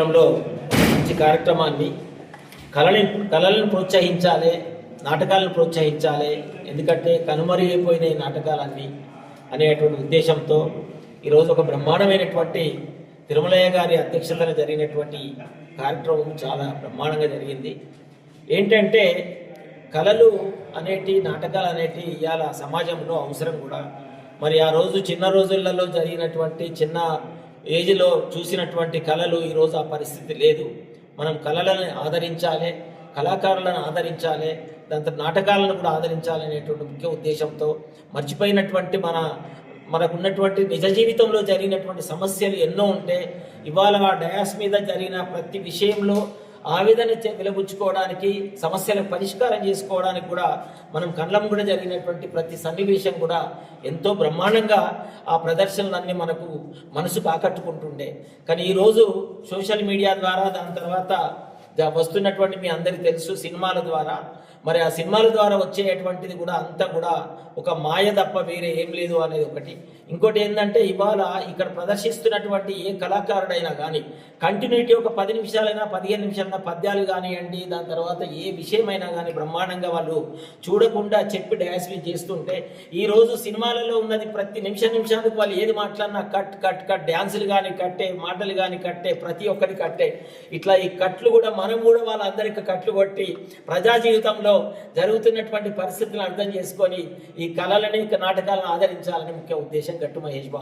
కళాక్షేత్రంలో మంచి కార్యక్రమాన్ని కళలను ప్రోత్సహించాలి, నాటకాలను ప్రోత్సహించాలి. ఎందుకంటే కనుమరుగైపోయిన ఈ నాటకాలన్నీ అనేటువంటి ఉద్దేశంతో ఈరోజు ఒక బ్రహ్మాండమైనటువంటి తిరుమలయ్య గారి అధ్యక్షతన జరిగినటువంటి కార్యక్రమం చాలా బ్రహ్మాండంగా జరిగింది. ఏంటంటే కళలు అనేటి నాటకాలు అనేటి ఇవాళ సమాజంలో అవసరం కూడా. మరి ఆ రోజు చిన్న రోజులలో జరిగినటువంటి చిన్న ఏజ్లో చూసినటువంటి కళలు ఈరోజు ఆ పరిస్థితి లేదు. మనం కళలను ఆదరించాలి, కళాకారులను ఆదరించాలి, దాంతో నాటకాలను కూడా ఆదరించాలనేటువంటి ముఖ్య ఉద్దేశంతో మర్చిపోయినటువంటి మనకున్నటువంటి నిజ జీవితంలో జరిగినటువంటి సమస్యలు ఎన్నో ఉంటే ఇవాళ ఆ డయాస్ మీద జరిగిన ప్రతి విషయంలో ఆవేదన వెలుబుచ్చుకోవడానికి, సమస్యలకు పరిష్కారం చేసుకోవడానికి కూడా మనం కళ్ళం కూడా జరిగినటువంటి ప్రతి సన్నివేశం కూడా ఎంతో బ్రహ్మాండంగా ఆ ప్రదర్శనలన్నీ మనకు మనసుకు ఆకట్టుకుంటుండే. కానీ ఈరోజు సోషల్ మీడియా ద్వారా, దాని తర్వాత వస్తున్నటువంటి మీ అందరికీ తెలుసు సినిమాల ద్వారా, మరి ఆ సినిమాల ద్వారా వచ్చేటువంటిది కూడా అంతా కూడా ఒక మాయ తప్ప వేరే ఏం లేదు అనేది ఒకటి. ఇంకోటి ఏంటంటే ఇవాళ ఇక్కడ ప్రదర్శిస్తున్నటువంటి ఏ కళాకారుడైనా కానీ కంటిన్యూటీ ఒక 10 నిమిషాలైనా 15 నిమిషాలైనా పద్యాలు కానివ్వండి, దాని తర్వాత ఏ విషయమైనా కానీ బ్రహ్మాండంగా వాళ్ళు చూడకుండా చెప్పి డ్యాన్స్ చేస్తుంటే ఈరోజు సినిమాలలో ఉన్నది ప్రతి నిమిషానికి వాళ్ళు ఏది మాట్లాడినా కట్ డ్యాన్సులు కానీ కట్టే, మాటలు కానీ కట్టే, ప్రతి ఒక్కటి కట్టే. ఇట్లా ఈ కట్లు కూడా మనం కూడా వాళ్ళందరికీ కట్లు కొట్టి ప్రజా జీవితంలో జరుగుతున్నటువంటి పరిస్థితులను అర్థం చేసుకొని ఈ కళలని, నాటకాలను ఆదరించాలని ముఖ్య ఉద్దేశం గట్టు మహేష్ బాబు.